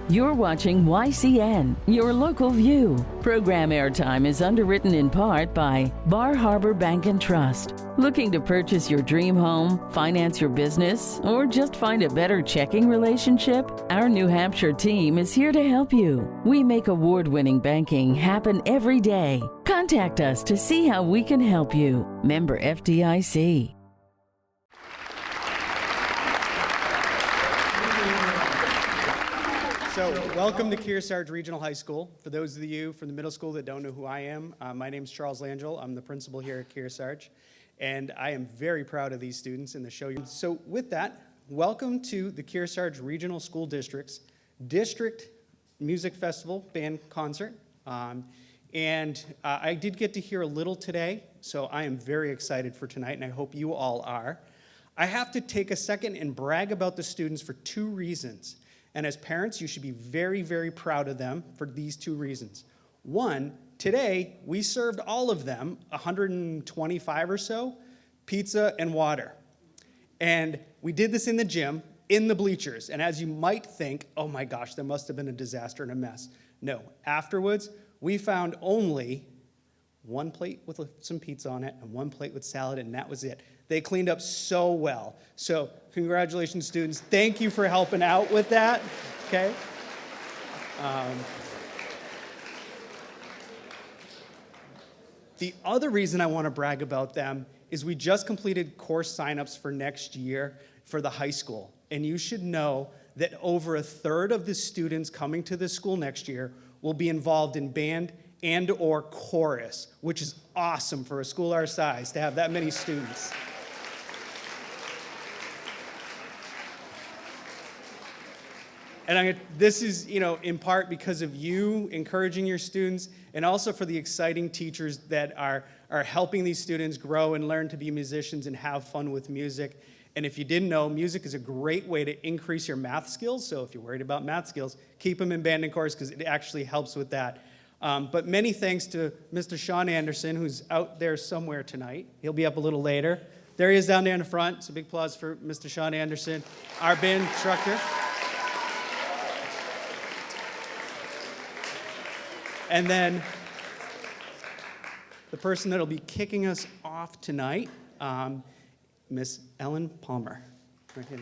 You're watching YCN, your local view. Program airtime is underwritten in part by Bar Harbor Bank and Trust. Looking to purchase your dream home, finance your business, or just find a better checking relationship? Our New Hampshire team is here to help you. We make award-winning banking happen every day. Contact us to see how we can help you. Member FDIC. So, welcome to Kearsarge Regional High School. For those of you from the middle school that don't know who I am, my name is Charles Langell. I'm the principal here at Kearsarge, and I am very proud of these students in the show. So, with that, welcome to the Kearsarge Regional School District's District Music Festival Band Concert. I did get to hear a little today, so I am very excited for tonight, and I hope you all are. I have to take a second and brag about the students for two reasons. And as parents, you should be very, very proud of them for these two reasons. One, today, we served all of them, 125 or so, pizza and water. And we did this in the gym, in the bleachers. And as you might think, oh my gosh, there must have been a disaster and a mess. No, afterwards, we found only one plate with some pizza on it and one plate with salad, and that was it. They cleaned up so well. So congratulations, students. Thank you for helping out with that, okay? The other reason I want to brag about them is we just completed course signups for next year for the high school. And you should know that over a third of the students coming to this school next year will be involved in band and or chorus, which is awesome for a school our size to have that many students. And this is, in part because of you encouraging your students, and also for the exciting teachers that are helping these students grow and learn to be musicians and have fun with music. And if you didn't know, music is a great way to increase your math skills. So if you're worried about math skills, keep them in band and chorus because it actually helps with that. But many thanks to Mr. Sean Anderson, who's out there somewhere tonight. He'll be up a little later. There he is down there in the front. So big applause for Mr. Sean Anderson, our band instructor. And then the person that'll be kicking us off tonight, Miss Ellen Palmer. Right here.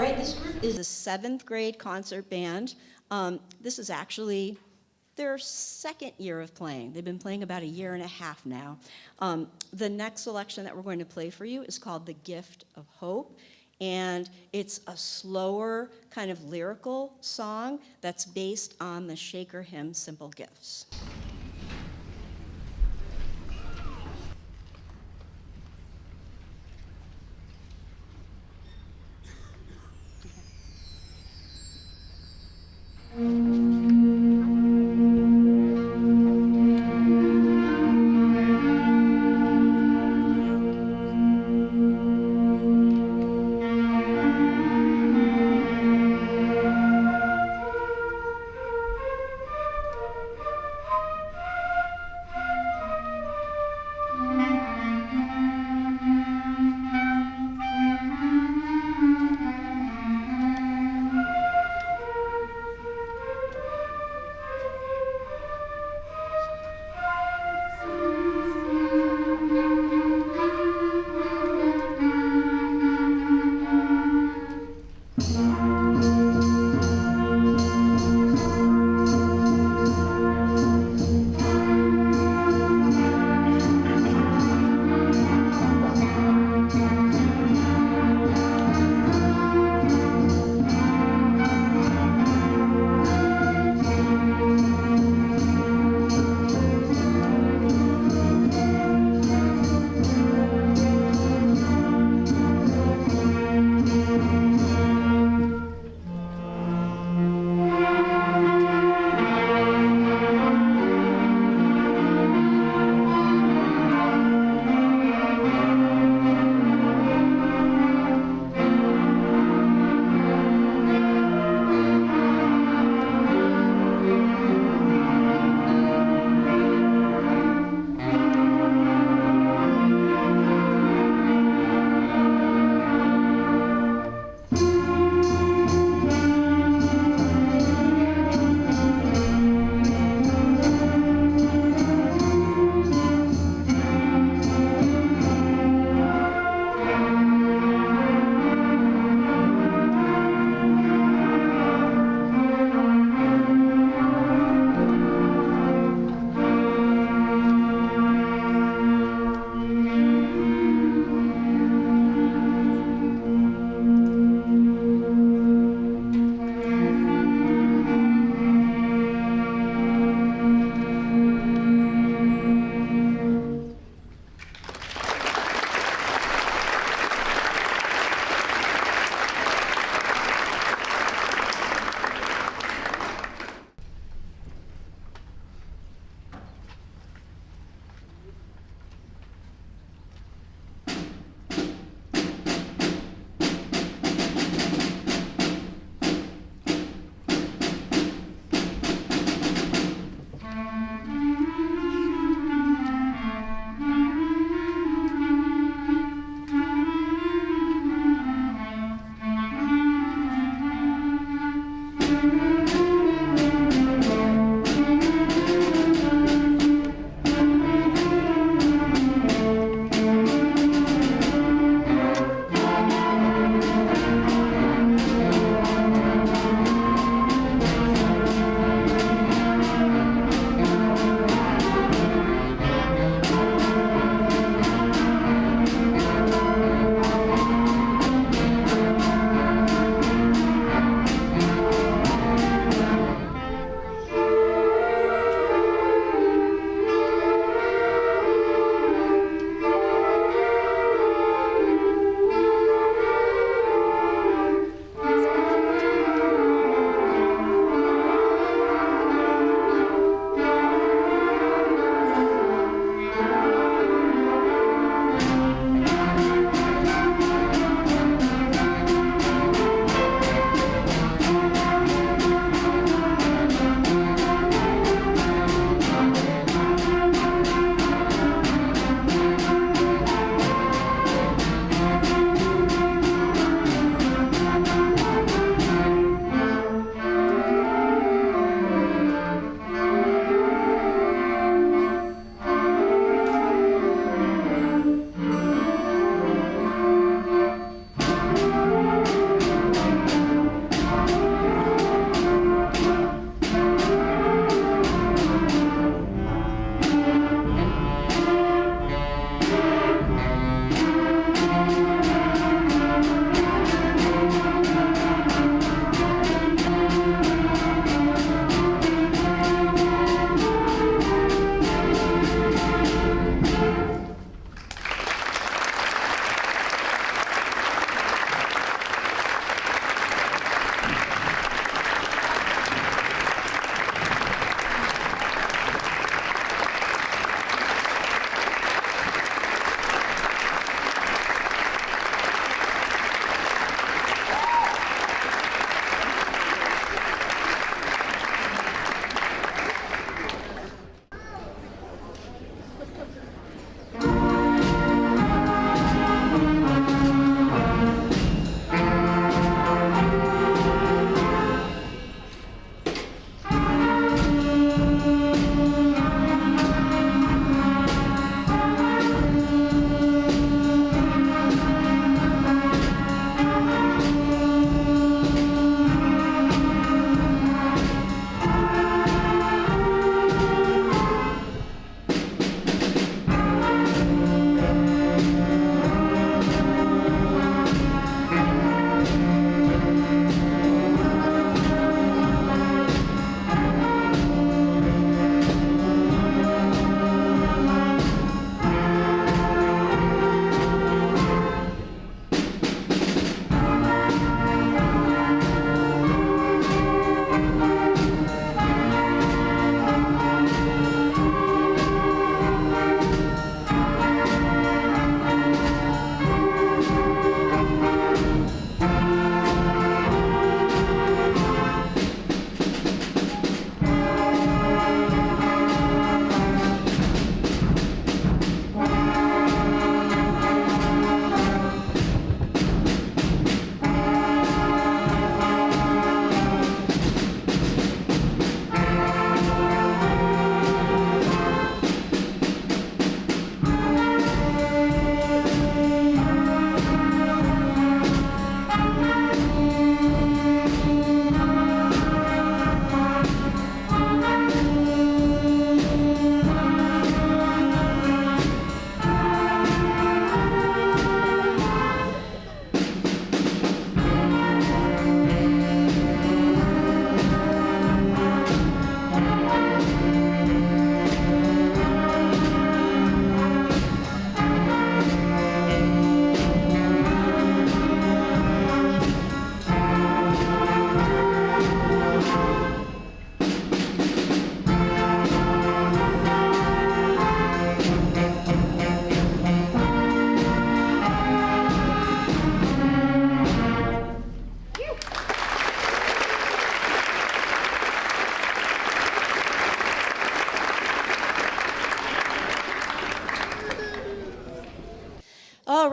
right, this group is a 7th grade concert band. This is actually their 2nd year of playing. They've been playing about a year and a half now. The next selection that we're going to play for you is called The Gift of Hope. And it's a slower, kind of lyrical song that's based on the Shaker hymn, Simple Gifts.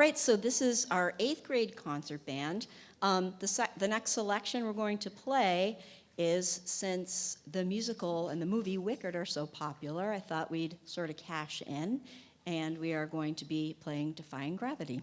right, so this is our 8th grade concert band. The next selection we're going to play is, since the musical and the movie Wicked are so popular, I thought we'd sort of cash in, and we are going to be playing Defying Gravity.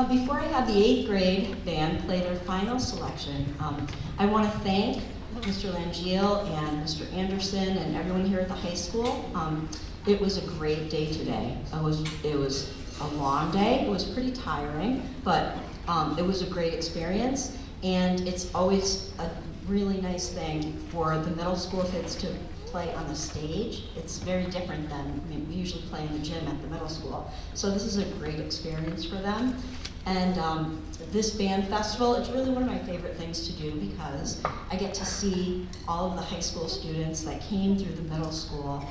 Before I have the 8th grade band play their final selection, I want to thank Mr. Langiel and Mr. Anderson and everyone here at the high school. It was a great day today. It was a long day. It was pretty tiring, but it was a great experience. And it's always a really nice thing for the middle school kids to play on the stage. It's very different than, we usually play in the gym at the middle school. So this is a great experience for them. And this band festival, it's really one of my favorite things to do because I get to see all of the high school students that came through the middle school.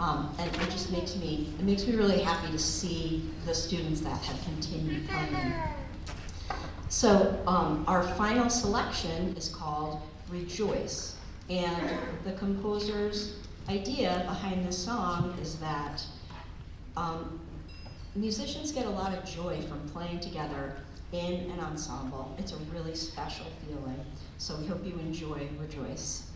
And it just makes me really happy to see the students that have continued playing. So our final selection is called Rejoice. And the composer's idea behind this song is that musicians get a lot of joy from playing together in an ensemble. It's a really special feeling. So we hope you enjoy Rejoice.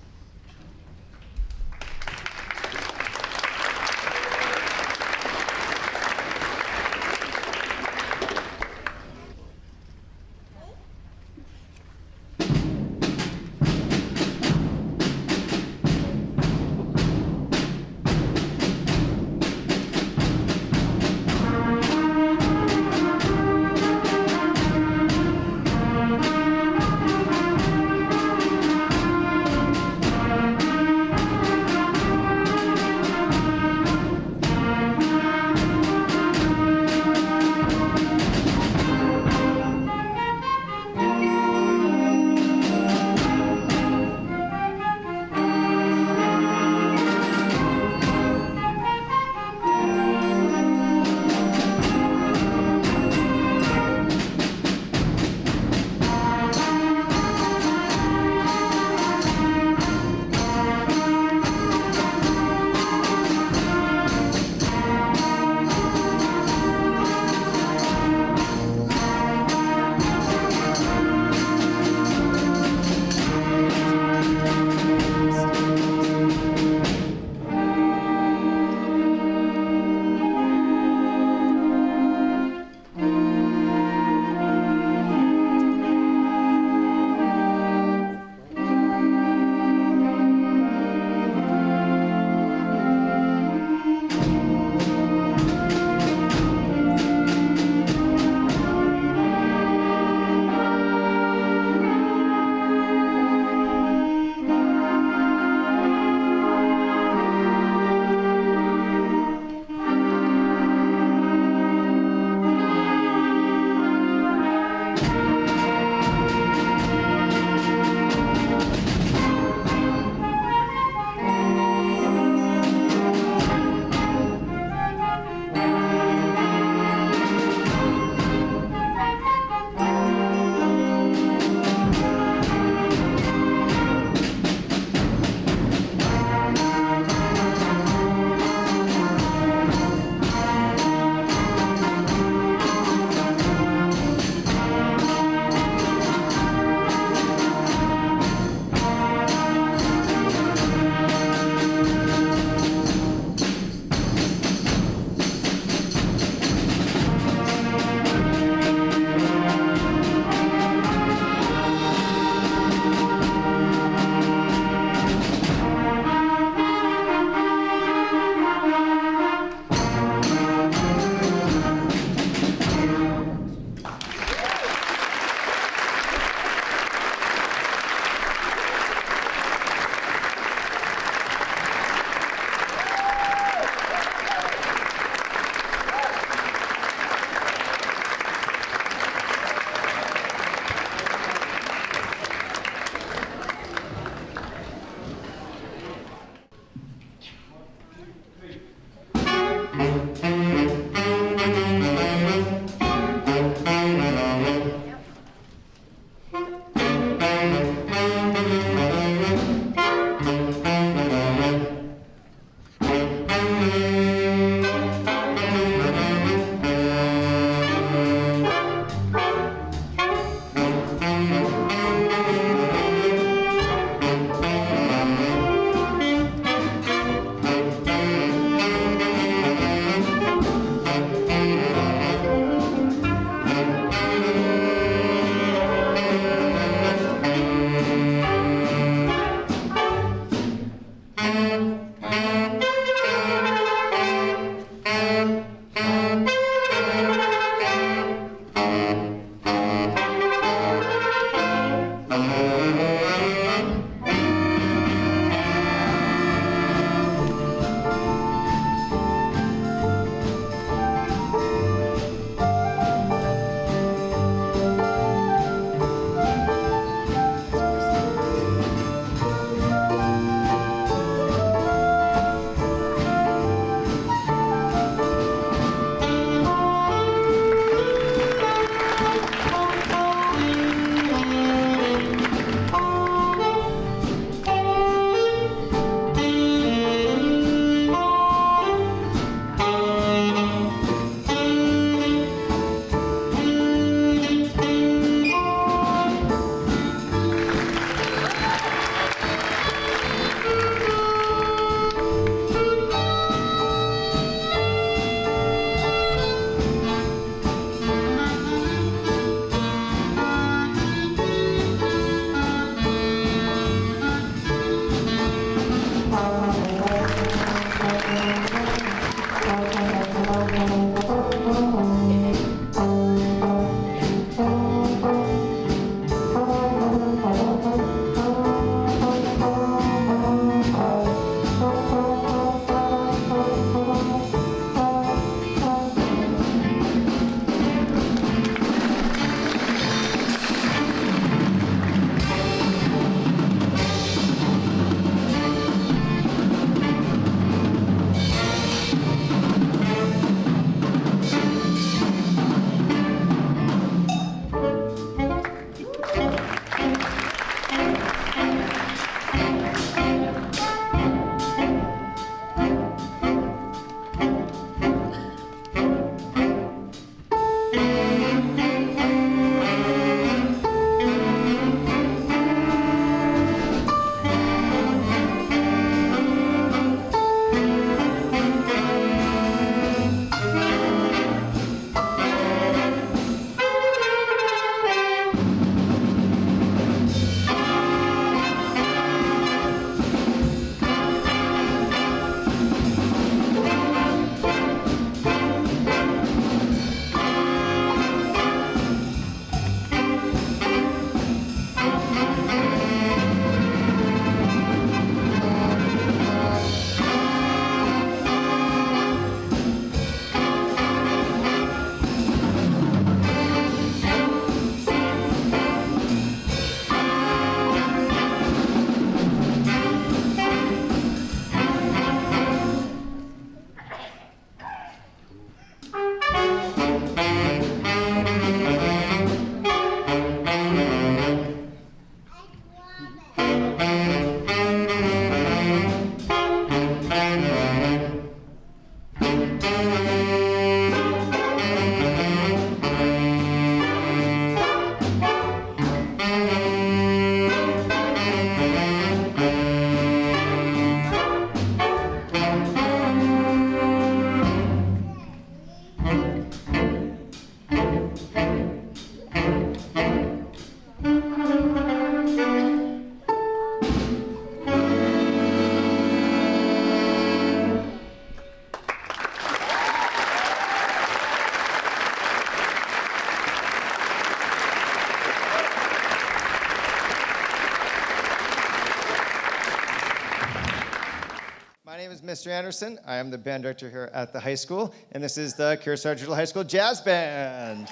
is Mr. Anderson. I am the band director here at the high school, and this is the Kearsarge High School Jazz Band.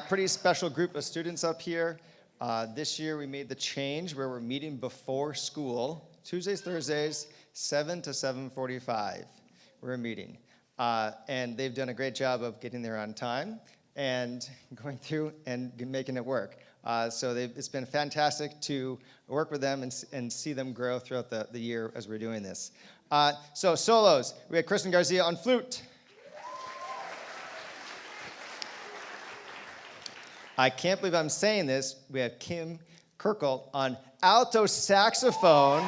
Pretty special group of students up here. This year we made the change where we're meeting before school, Tuesdays, Thursdays, 7 to 7:45. We're meeting. And they've done a great job of getting there on time and going through and making it work. It's been fantastic to work with them and see them grow throughout the year as we're doing this. Solos, we had Kristen Garcia on flute. I can't believe I'm saying this. We have Kim Kirkle on alto saxophone.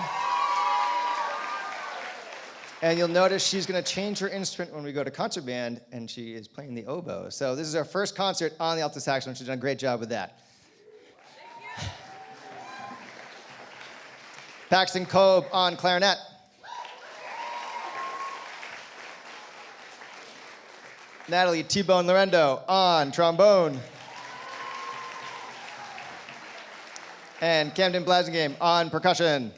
And you'll notice she's going to change her instrument when we go to concert band, and she is playing the oboe. So this is our first concert on the alto saxophone. She's done a great job with that. Paxton Cobe on clarinet. Natalie T-Bone Lorendo on trombone. And Camden Blasingame on percussion.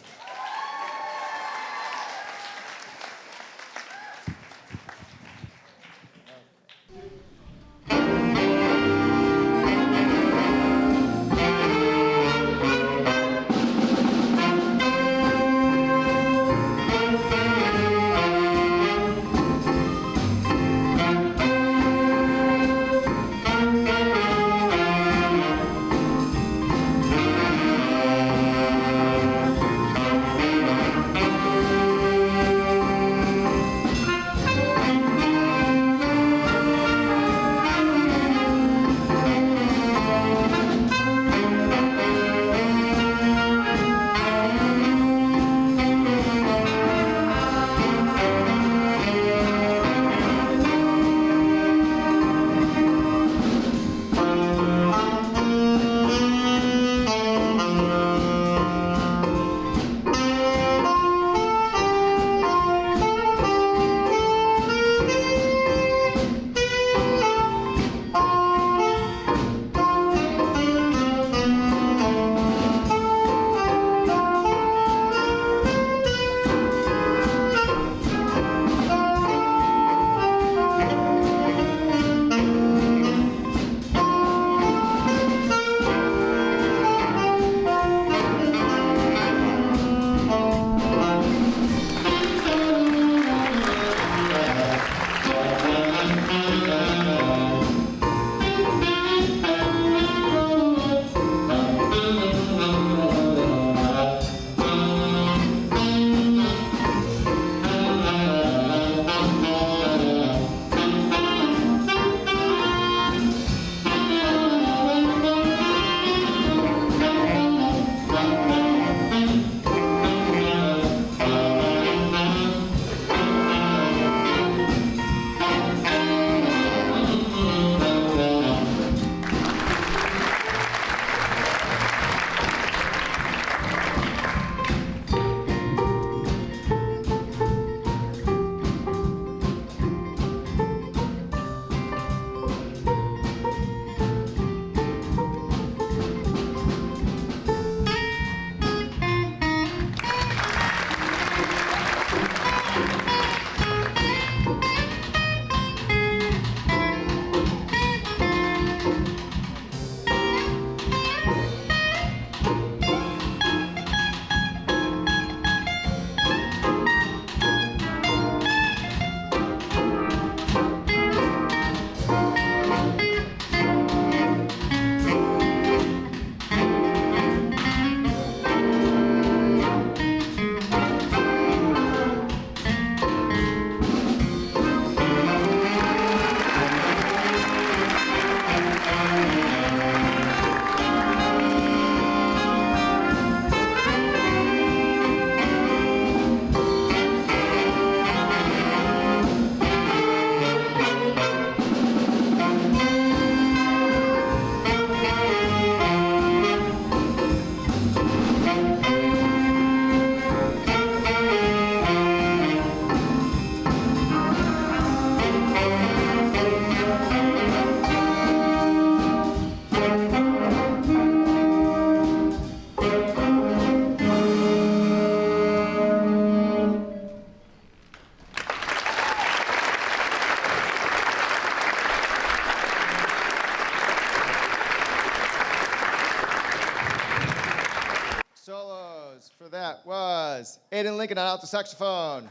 for that was Aiden Lincoln on alto saxophone.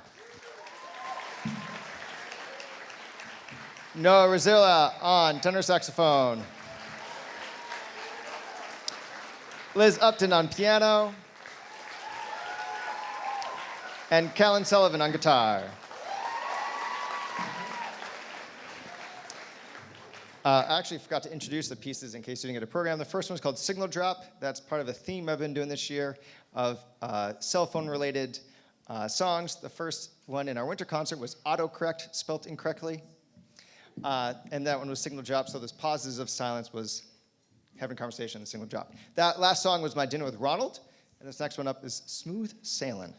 Noah Razilla on tenor saxophone. Liz Upton on piano. And Callan Sullivan on guitar. I actually forgot to introduce the pieces in case you didn't get a program. The first one's called Signal Drop. That's part of a theme I've been doing this year of cell phone-related songs. The first one in our winter concert was autocorrect, spelt incorrectly. And that one was Signal Drop, so this pauses of silence was having a conversation, the Signal Drop. That last song was My Dinner with Ronald, and this next one up is Smooth Sailin'.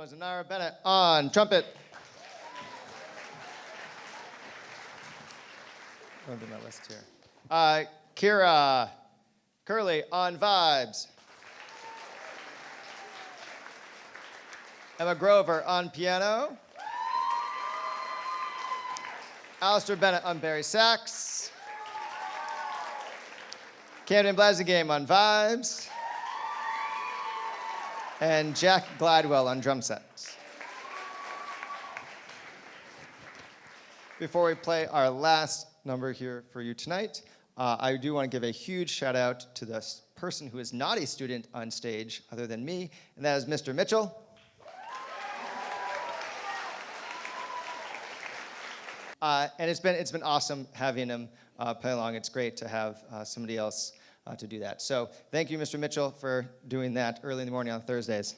Zanara Bennett on trumpet. I'll do my list here. Kira Curley on vibes. Emma Grover on piano. Alistair Bennett on Barry sax. Camden Blazagame on vibes. And Jack Gladwell on drum sets. Before we play our last number here for you tonight, I do want to give a huge shout out to the person who is not a student on stage other than me, and that is Mr. Mitchell. And it's been awesome having him play along. It's great to have somebody else to do that. So thank you, Mr. Mitchell, for doing that early in the morning on Thursdays.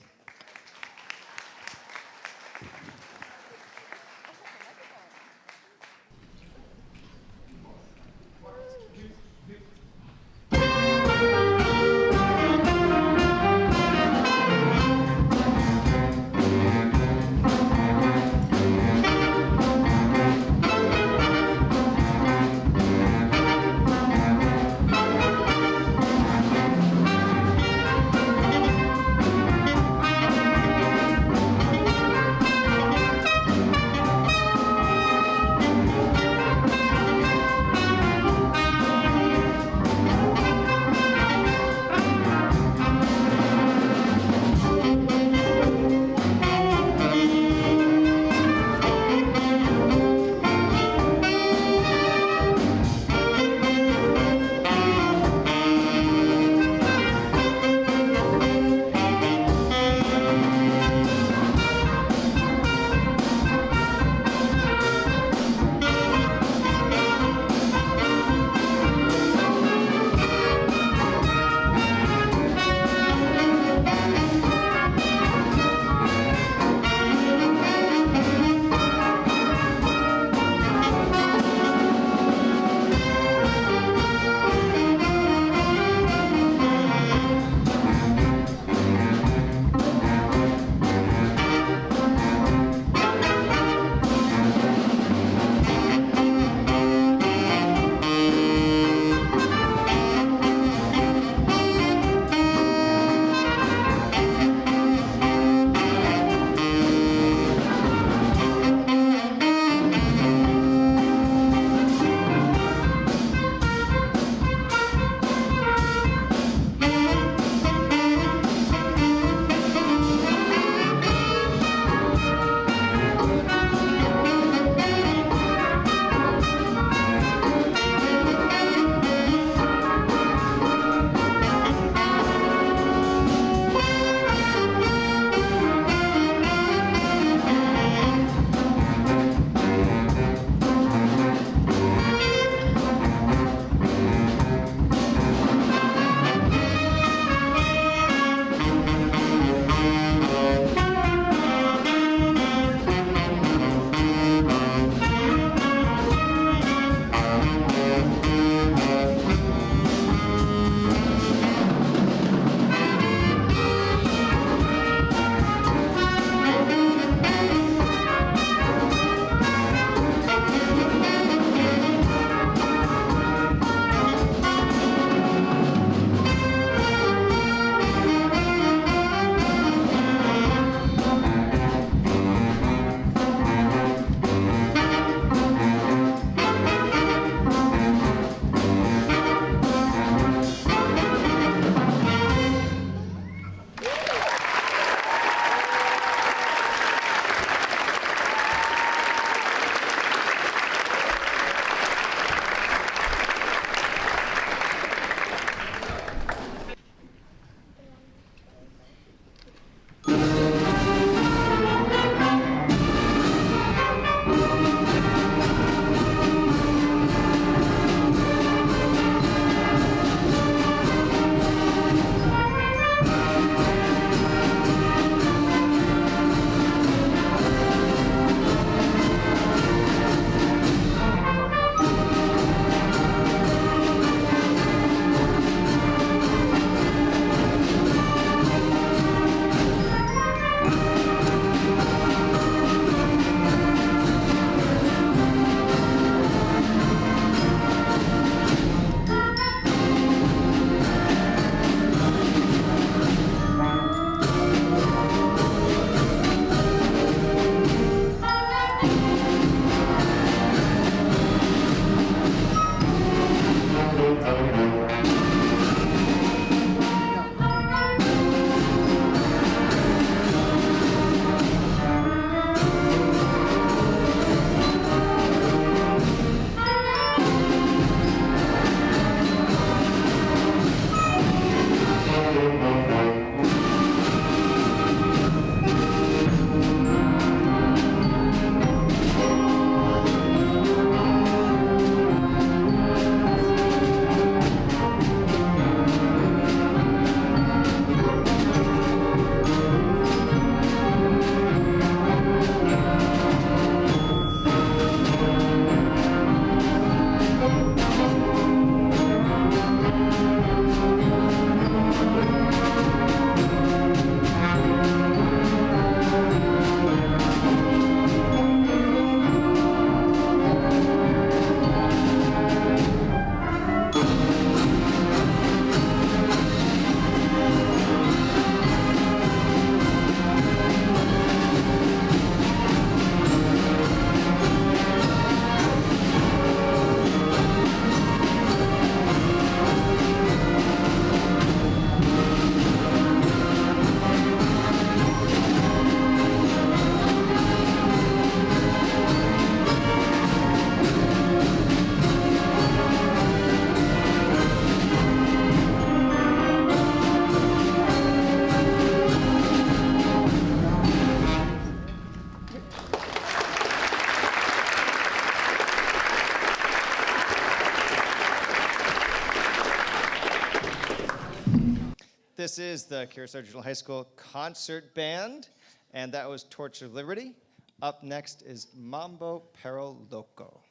This is the Kearsarge Regional High School Concert Band, and that was Torch of Liberty. Up next is Mambo Perro Loco.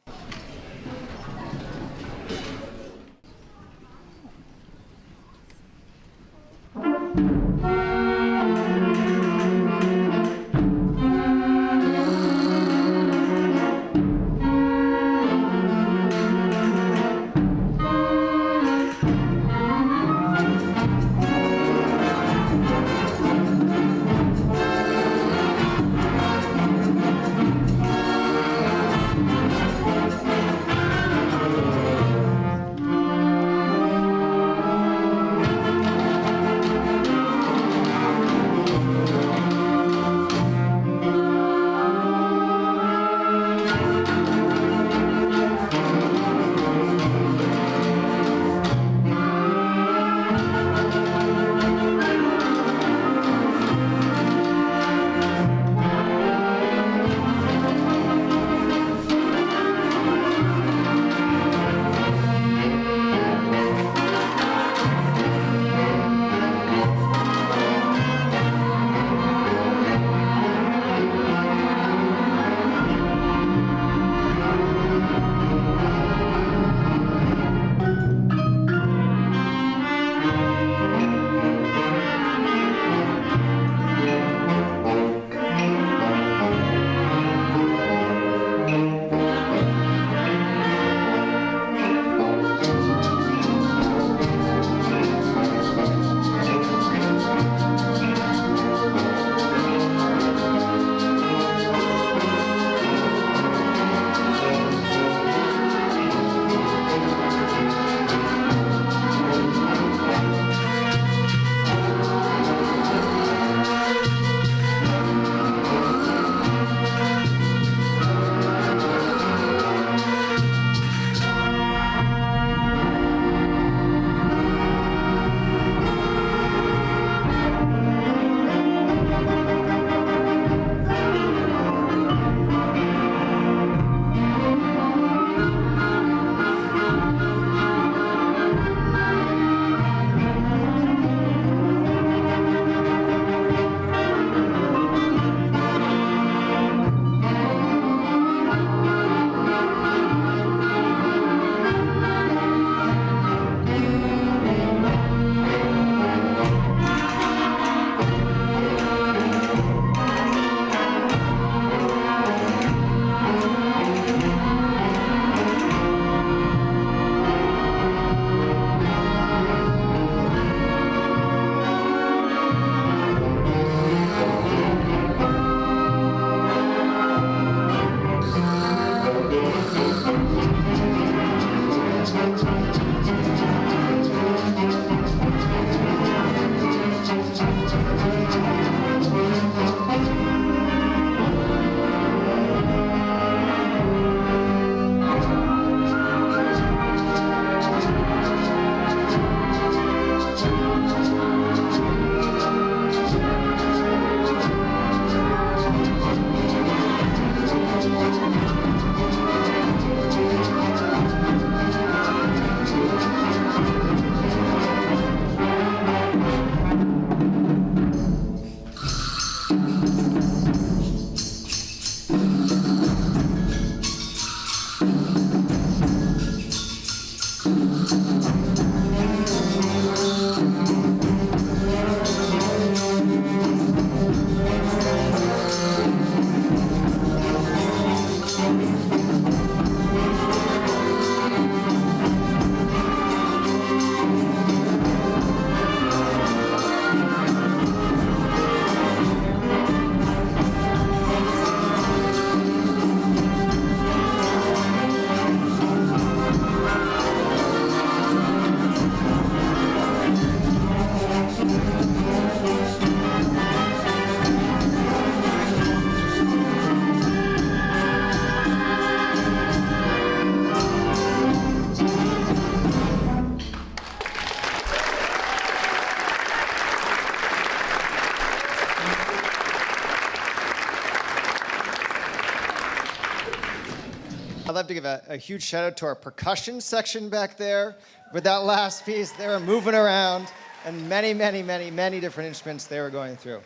I'd love to give a huge shout out to our percussion section back there. With that last piece, they were moving around. and many, many, many, many different instruments they were going through.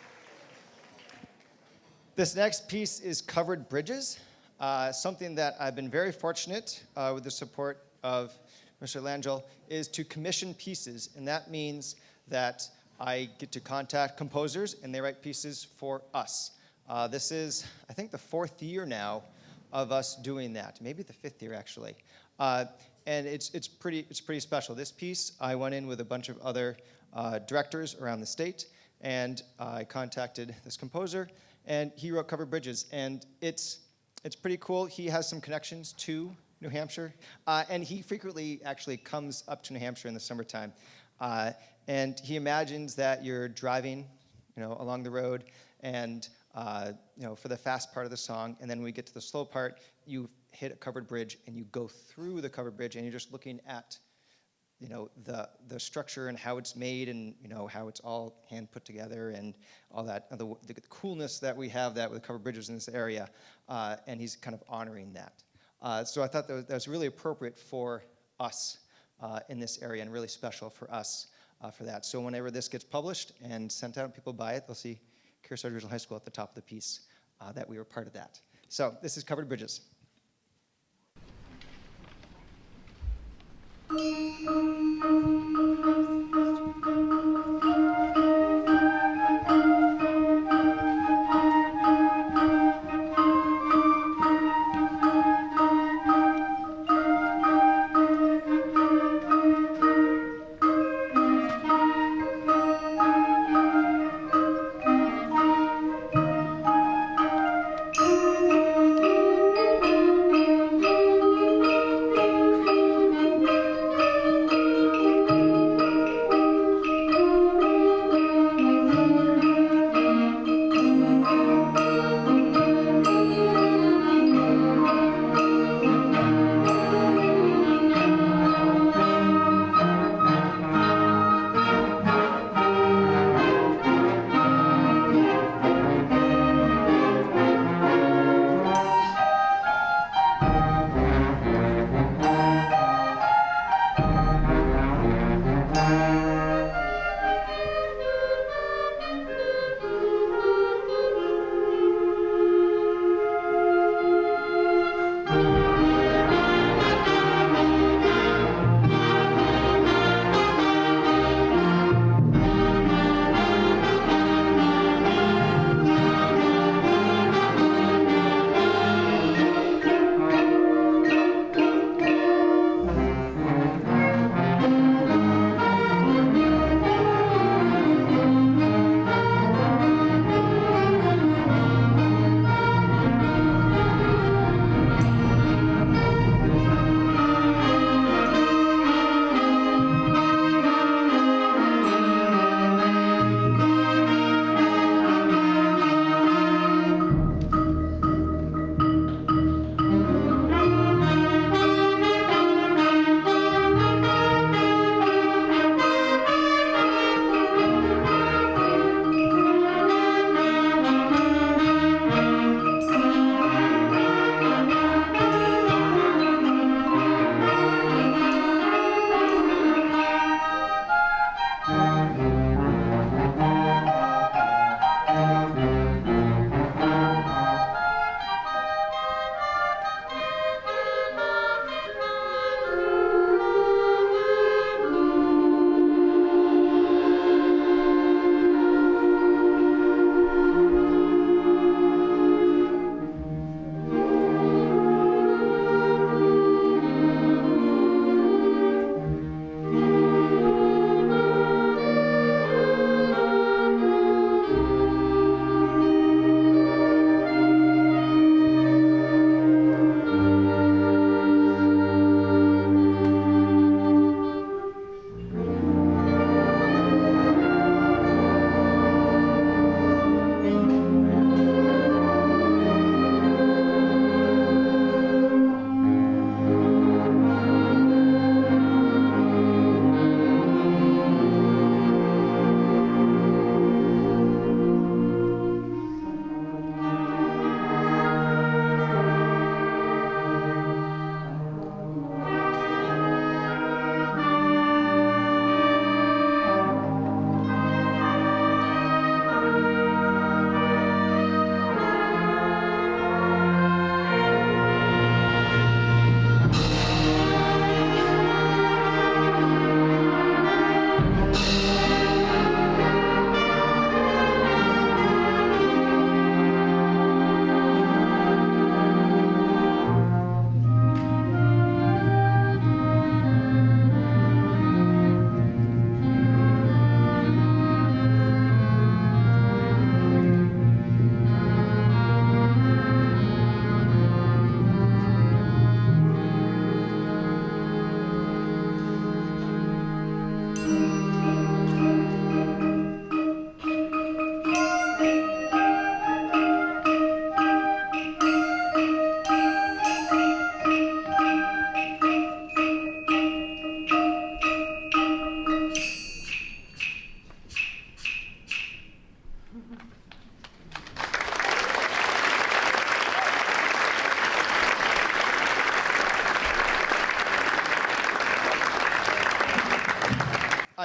This next piece is covered bridges, something that I've been very fortunate with the support of Mr. Langell is to commission pieces, and that means that I get to contact composers and they write pieces for us. This is, I think, the 4th year now of us doing that, maybe the 5th year actually. And it's pretty special. This piece, I went in with a bunch of other directors around the state, and I contacted this composer, and he wrote Covered Bridges, and it's pretty cool. He has some connections to New Hampshire, and he frequently actually comes up to New Hampshire in the summertime, and he imagines that you're driving, along the road, and for the fast part of the song, and then when we get to the slow part, you hit a covered bridge, and you go through the covered bridge, and you're just looking at the structure and how it's made, and how it's all hand put together, and all that, the coolness that we have that with covered bridges in this area, and he's kind of honoring that. So I thought that was really appropriate for us in this area, and really special for us for that. So whenever this gets published and sent out and people buy it, they'll see Kearsarge Regional High School at the top of the piece, that we were part of that. So this is Covered Bridges.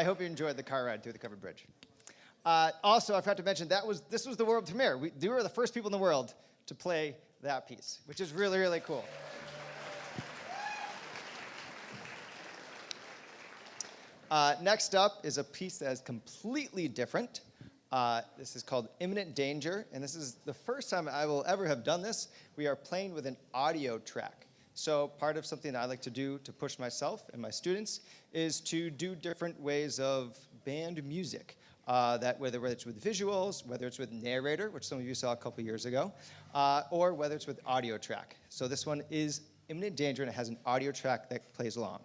I hope you enjoyed the car ride through the covered bridge. Also, I forgot to mention, this was the world premiere. We were the first people in the world to play that piece, which is really, really cool. Next up is a piece that is completely different. This is called Imminent Danger, and this is the first time I will ever have done this. We are playing with an audio track. So part of something that I like to do to push myself and my students is to do different ways of band music. That whether it's with visuals, whether it's with narrator, which some of you saw a couple years ago, or whether it's with audio track. So this one is Imminent Danger, and it has an audio track that plays along.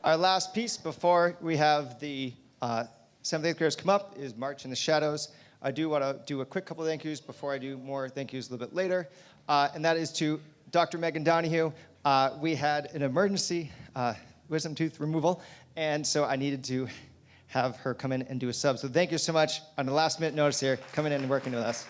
Our last piece before we have the 7th, 8th graders come up is March in the Shadows. I do want to do a quick couple of thank yous before I do more thank yous a little bit later, and that is to Dr. Megan Donahue. We had an emergency wisdom tooth removal, and so I needed to have her come in and do a sub. So thank you so much on the last minute notice here, coming in and working with us.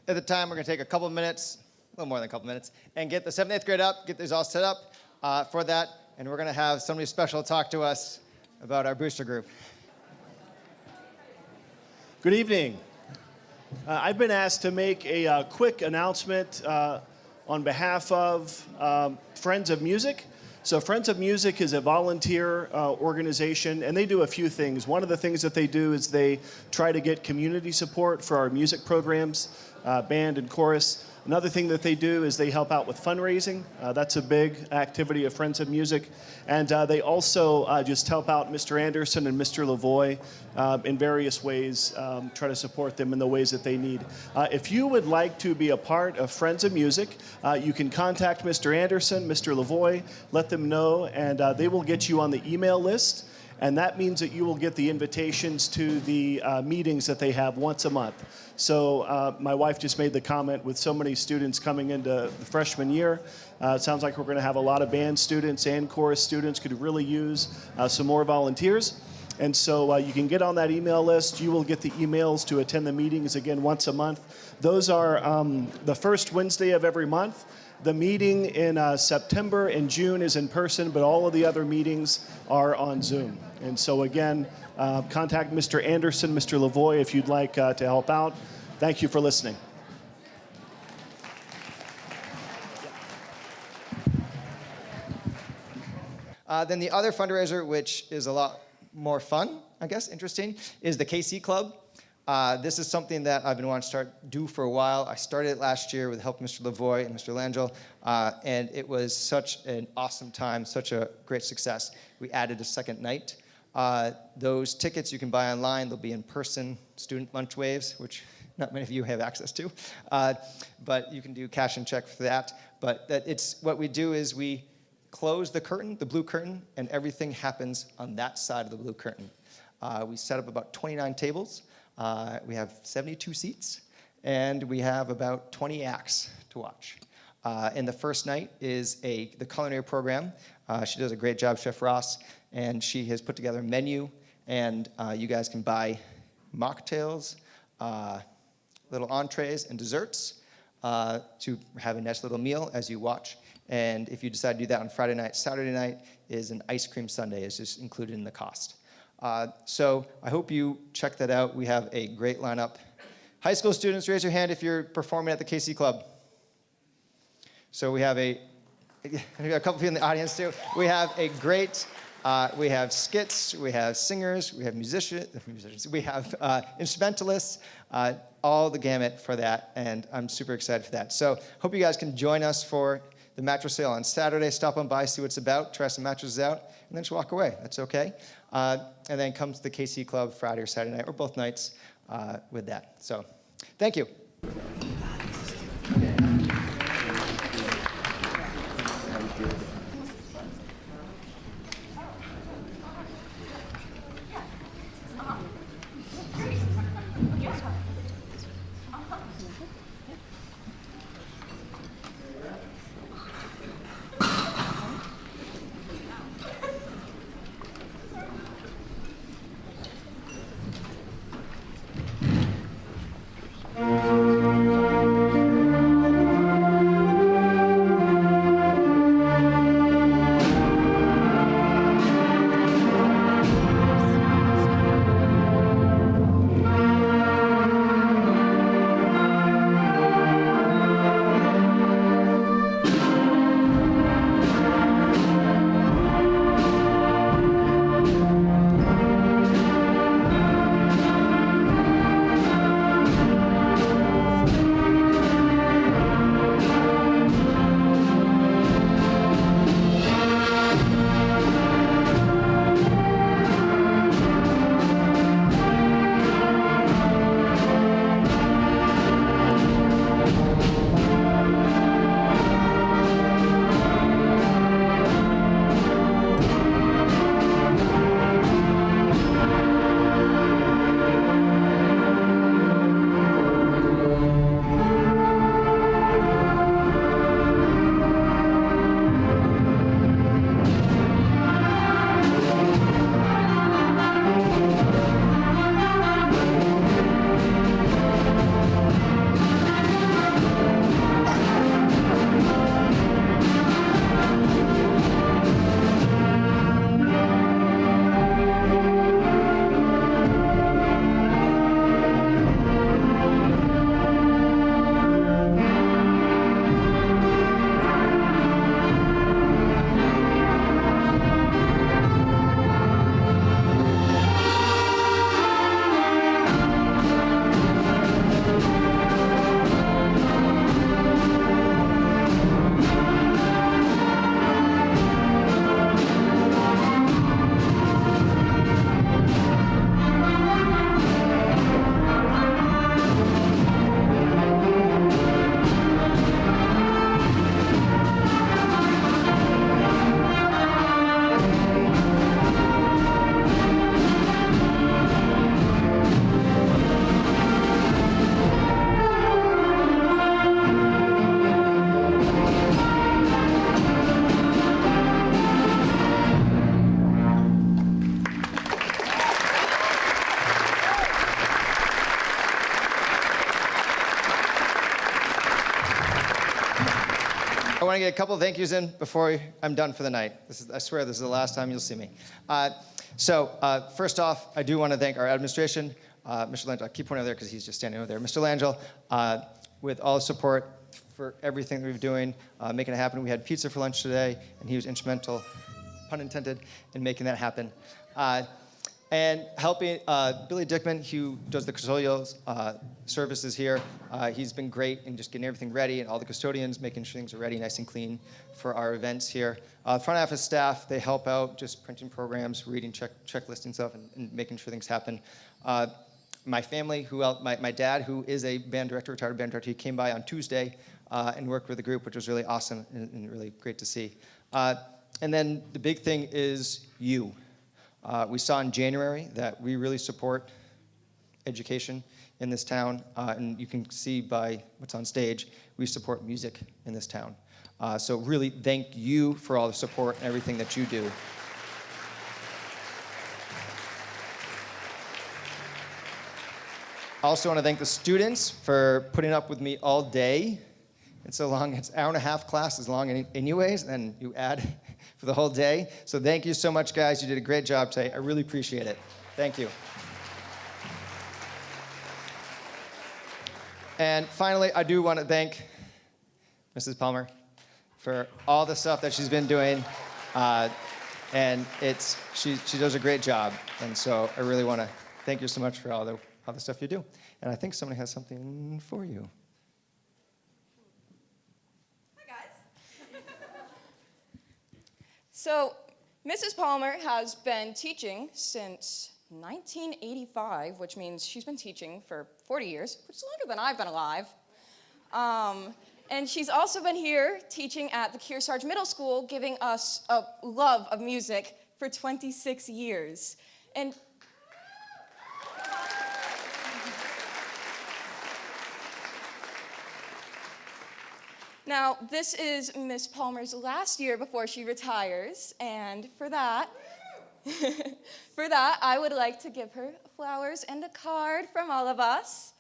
At the time, we're going to take a couple of minutes, a little more than a couple minutes, and get the 7th and 8th grade up, get these all set up for that. And we're going to have somebody special talk to us about our booster group. Good evening. I've been asked to make a quick announcement on behalf of Friends of Music. So Friends of Music is a volunteer organization, and they do a few things. One of the things that they do is they try to get community support for our music programs, band and chorus. Another thing that they do is they help out with fundraising. That's a big activity of Friends of Music. And they also just help out Mr. Anderson and Mr. Lavoie in various ways, try to support them in the ways that they need. If you would like to be a part of Friends of Music, you can contact Mr. Anderson, Mr. Lavoie, let them know, and they will get you on the email list. And that means that you will get the invitations to the meetings that they have once a month. So my wife just made the comment, with so many students coming into the freshman year, it sounds like we're going to have a lot of band students and chorus students could really use some more volunteers. And so you can get on that email list. You will get the emails to attend the meetings again once a month. Those are the first Wednesday of every month. The meeting in September and June is in person, but all of the other meetings are on Zoom. And so again, contact Mr. Anderson, Mr. Lavoie, if you'd like to help out. Thank you for listening. Then the other fundraiser, which is a lot more fun, I guess, interesting, is the KC Club. This is something that I've been wanting to do for a while. I started it last year with help Mr. Lavoie and Mr. Langell, and it was such an awesome time, such a great success. We added a second night. Those tickets you can buy online. They'll be in-person student lunch waves, which not many of you have access to, but you can do cash and check for that. But it's what we do is we close the curtain, the blue curtain, and everything happens on that side of the blue curtain. We set up about 29 tables. We have 72 seats, and we have about 20 acts to watch. And the first night is the culinary program. She does a great job, Chef Ross, and she has put together a menu, and you guys can buy mocktails, little entrees, and desserts to have a nice little meal as you watch. And if you decide to do that on Friday night, Saturday night is an ice cream sundae. It's just included in the cost. So I hope you check that out. We have a great lineup. High school students, raise your hand if you're performing at the KC Club. So we have a couple people in the audience too. We have a great, we have skits, we have singers, we have musicians, we have instrumentalists, all the gamut for that, and I'm super excited for that. So hope you guys can join us for the mattress sale on Saturday. Stop on by, see what it's about, try some mattresses out, and then just walk away. That's okay. And then come to the KC Club Friday or Saturday night, or both nights with that. So thank you. I want to get a couple of thank yous in before I'm done for the night. I swear this is the last time you'll see me. First off, I do want to thank our administration, Mr. Langell. I keep pointing over there because he's just standing over there. Mr. Langell, with all the support for everything that we've been doing, making it happen. We had pizza for lunch today, and he was instrumental, pun intended, in making that happen. And helping Billy Dickman, who does the custodial services here. He's been great in just getting everything ready, and all the custodians making sure things are ready, nice and clean for our events here. Front office staff, they help out just printing programs, reading checklists and stuff, and making sure things happen. My family, my dad, who is a band director, retired band director, he came by on Tuesday and worked with the group, which was really awesome and really great to see. And then the big thing is you. We saw in January that we really support education in this town, and you can see by what's on stage, we support music in this town. So really thank you for all the support and everything that you do. I also want to thank the students for putting up with me all day. It's so long, it's an hour and a half class is long anyways, and you add for the whole day. So thank you so much, guys. You did a great job today. I really appreciate it. Thank you. And finally, I do want to thank Mrs. Palmer for all the stuff that she's been doing. And she does a great job. And so I really want to thank you so much for all the stuff you do. And I think somebody has something for you. So, Mrs. Palmer has been teaching since 1985, which means she's been teaching for 40 years, which is longer than I've been alive. And she's also been here teaching at the Kearsarge Middle School, giving us a love of music for 26 years. And now, this is Miss Palmer's last year before she retires, and for that, I would like to give her flowers and a card from all of us.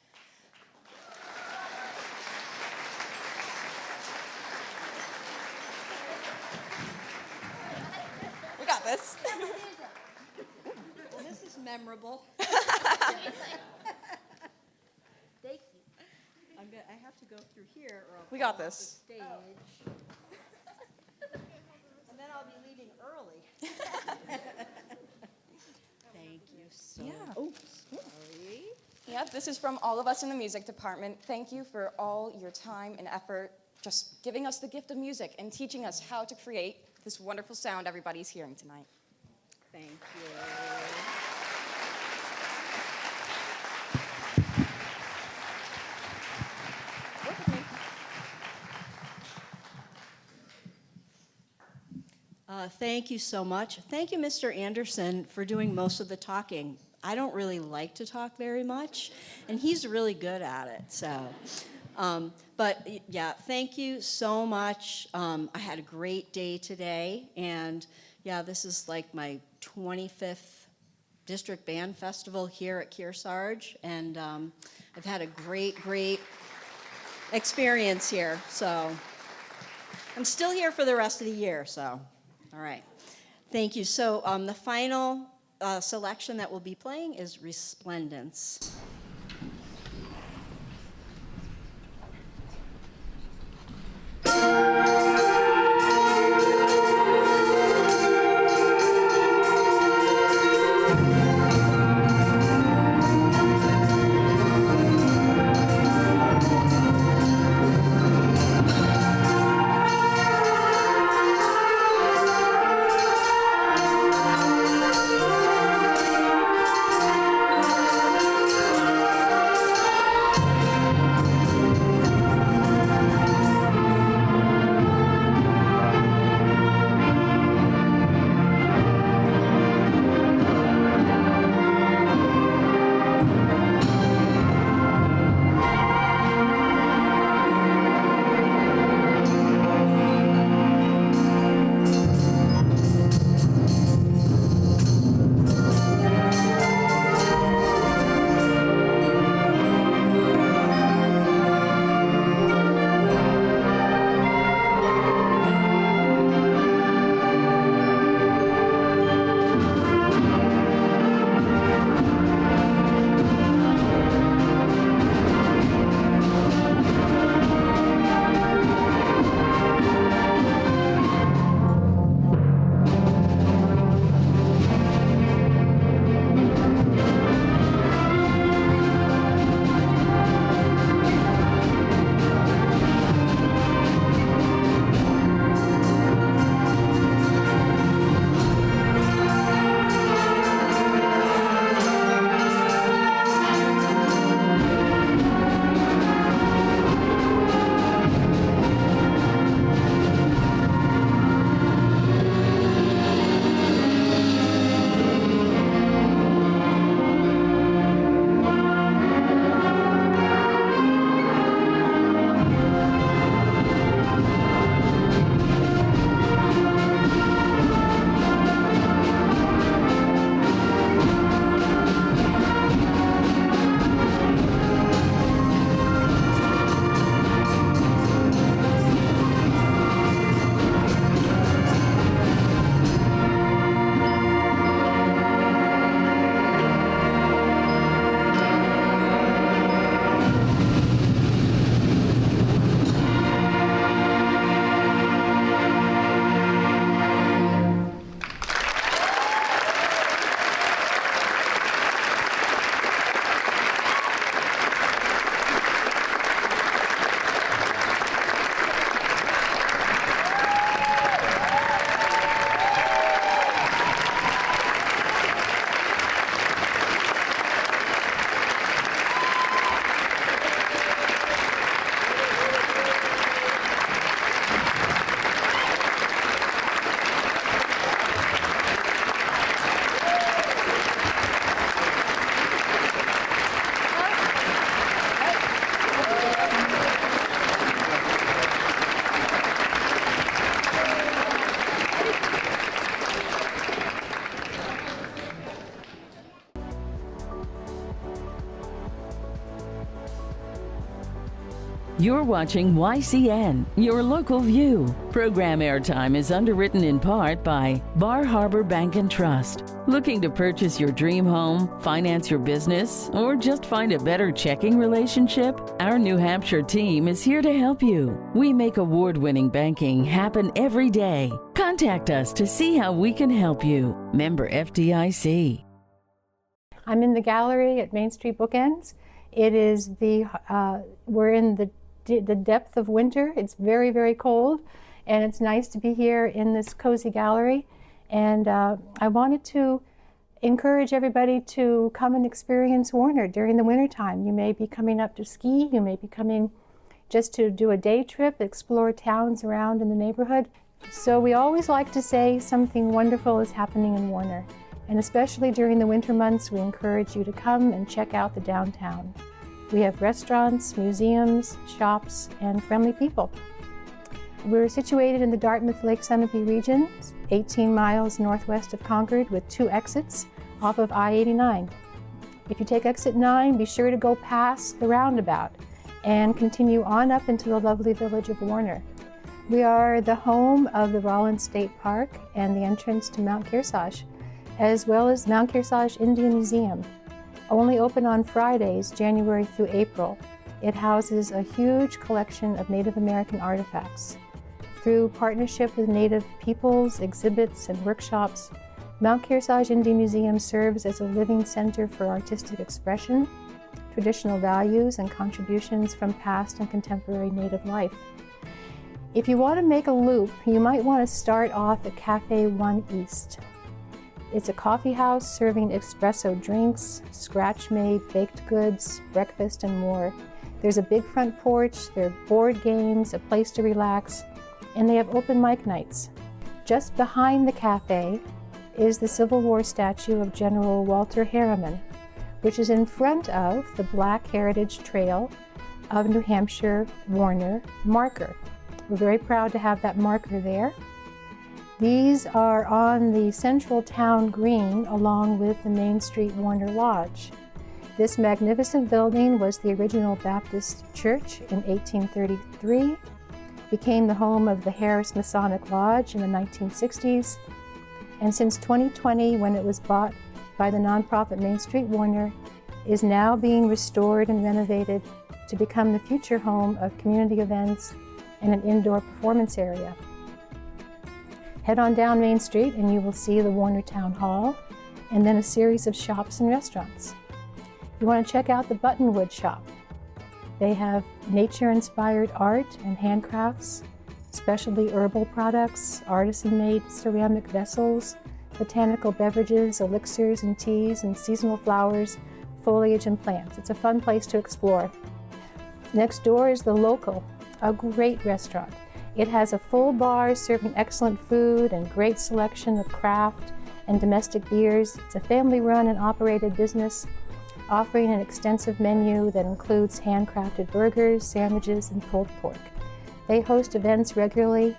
We got this. This is memorable. Thank you. I have to go through here, or I'll We got fall off this. the stage. And then I'll be leaving early. Thank you so much. Yeah. Oh, sorry. Yep, this is from all of us in the music department. Thank you for all your time and effort, just giving us the gift of music and teaching us how to create this wonderful sound everybody's hearing tonight. Thank you. Thank you so much. Thank you, Mr. Anderson, for doing most of the talking. I don't really like to talk very much, and he's really good at it. So, but yeah, thank you so much. I had a great day today, and yeah, this is like my 25th District Band Festival here at Kearsarge, and I've had a great experience here. So, I'm still here for the rest of the year. So. All right, thank you. So the final selection that we'll be playing is Resplendence. You're watching YCN, your local view. Program airtime is underwritten in part by Bar Harbor Bank and Trust. Looking to purchase your dream home, finance your business, or just find a better checking relationship? Our New Hampshire team is here to help you. We make award-winning banking happen every day. Contact us to see how we can help you. Member FDIC. I'm in the gallery at Main Street Bookends. It is we're in the depth of winter. It's very, very cold, and it's nice to be here in this cozy gallery. And I wanted to encourage everybody to come and experience Warner during the wintertime. You may be coming up to ski, you may be coming just to do a day trip, explore towns around in the neighborhood. So we always like to say something wonderful is happening in Warner. And especially during the winter months, we encourage you to come and check out the downtown. We have restaurants, museums, shops, and friendly people. We're situated in the Dartmouth-Lake Sunapee region, 18 miles northwest of Concord, with 2 exits off of I-89. If you take exit 9, be sure to go past the roundabout and continue on up into the lovely village of Warner. We are the home of the Rollins State Park and the entrance to Mount Kearsarge, as well as Mount Kearsarge Indian Museum. Only open on Fridays, January through April. It houses a huge collection of Native American artifacts. Through partnership with Native peoples, exhibits, and workshops, Mount Kearsarge Indian Museum serves as a living center for artistic expression, traditional values, and contributions from past and contemporary Native life. If you want to make a loop, you might want to start off at Cafe 1 East. It's a coffee house serving espresso drinks, scratch-made baked goods, breakfast, and more. There's a big front porch, there are board games, a place to relax, and they have open mic nights. Just behind the cafe is the Civil War statue of General Walter Harriman, which is in front of the Black Heritage Trail of New Hampshire Warner marker. We're very proud to have that marker there. These are on the central town green along with the Main Street Warner Lodge. This magnificent building was the original Baptist church in 1833, became the home of the Harris Masonic Lodge in the 1960s, and since 2020, when it was bought by the nonprofit Main Street Warner, is now being restored and renovated to become the future home of community events and an indoor performance area. Head on down Main Street and you will see the Warner Town Hall and then a series of shops and restaurants. You want to check out the Buttonwood shop. They have nature-inspired art and handcrafts, specialty herbal products, artisan-made ceramic vessels, botanical beverages, elixirs and teas, and seasonal flowers, foliage and plants. It's a fun place to explore. Next door is The Local, a great restaurant. It has a full bar serving excellent food and great selection of craft and domestic beers. It's a family-run and operated business offering an extensive menu that includes handcrafted burgers, sandwiches, and pulled pork. They host events regularly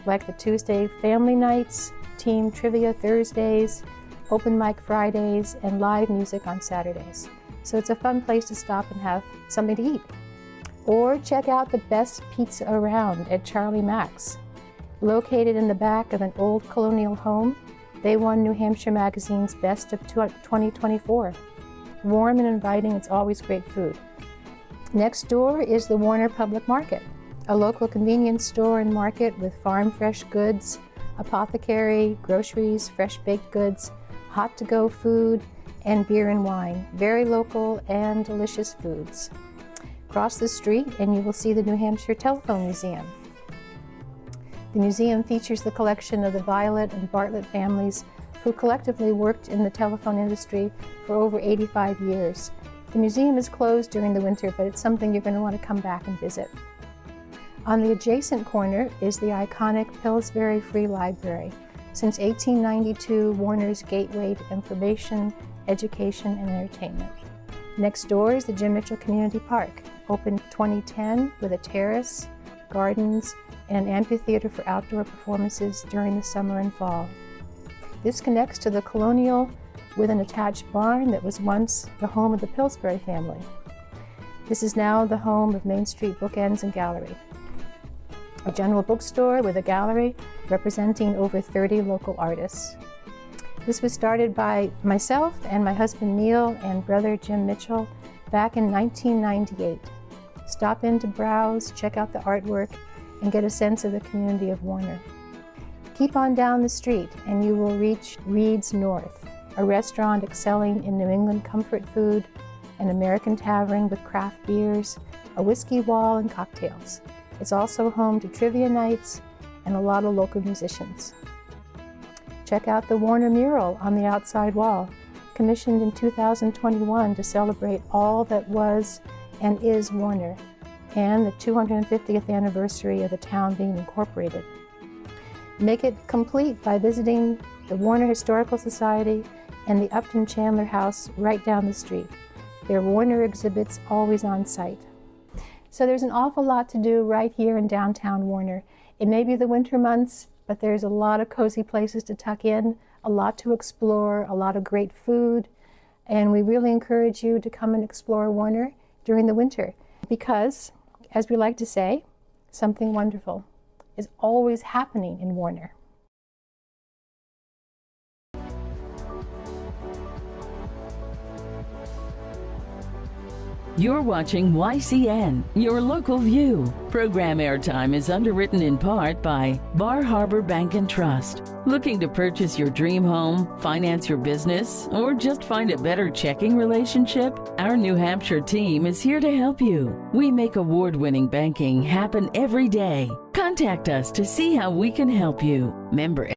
like the Tuesday family nights, team trivia Thursdays, open mic Fridays, and live music on Saturdays. So it's a fun place to stop and have something to eat. Or check out the best pizza around at Charlie Mac's. Located in the back of an old colonial home, they won New Hampshire Magazine's Best of 2024. Warm and inviting, it's always great food. Next door is the Warner Public Market, a local convenience store and market with farm fresh goods, apothecary, groceries, fresh baked goods, hot to go food, and beer and wine. Very local and delicious foods. Cross the street and you will see the New Hampshire Telephone Museum. The museum features the collection of the Violet and Bartlett families who collectively worked in the telephone industry for over 85 years. The museum is closed during the winter, but it's something you're going to want to come back and visit. On the adjacent corner is the iconic Pillsbury Free Library. Since 1892, Warner's gateway to information, education, and entertainment. Next door is the Jim Mitchell Community Park, opened 2010 with a terrace, gardens, and an amphitheater for outdoor performances during the summer and fall. This connects to the Colonial with an attached barn that was once the home of the Pillsbury family. This is now the home of Main Street Bookends and Gallery, a general bookstore with a gallery representing over 30 local artists. This was started by myself and my husband Neil and brother Jim Mitchell back in 1998. Stop in to browse, check out the artwork, and get a sense of the community of Warner. Keep on down the street and you will reach Reed's North, a restaurant excelling in New England comfort food, an American tavern with craft beers, a whiskey wall, and cocktails. It's also home to trivia nights and a lot of local musicians. Check out the Warner mural on the outside wall, commissioned in 2021 to celebrate all that was and is Warner, and the 250th anniversary of the town being incorporated. Make it complete by visiting the Warner Historical Society and the Upton Chandler House right down the street. There are Warner exhibits always on site. So there's an awful lot to do right here in downtown Warner. It may be the winter months, but there's a lot of cozy places to tuck in, a lot to explore, a lot of great food, and we really encourage you to come and explore Warner during the winter because, as we like to say, something wonderful is always happening in Warner. You're watching YCN, your local view. Program airtime is underwritten in part by Bar Harbor Bank and Trust. Looking to purchase your dream home, finance your business, or just find a better checking relationship? Our New Hampshire team is here to help you. We make award-winning banking happen every day. Contact us to see how we can help you. Member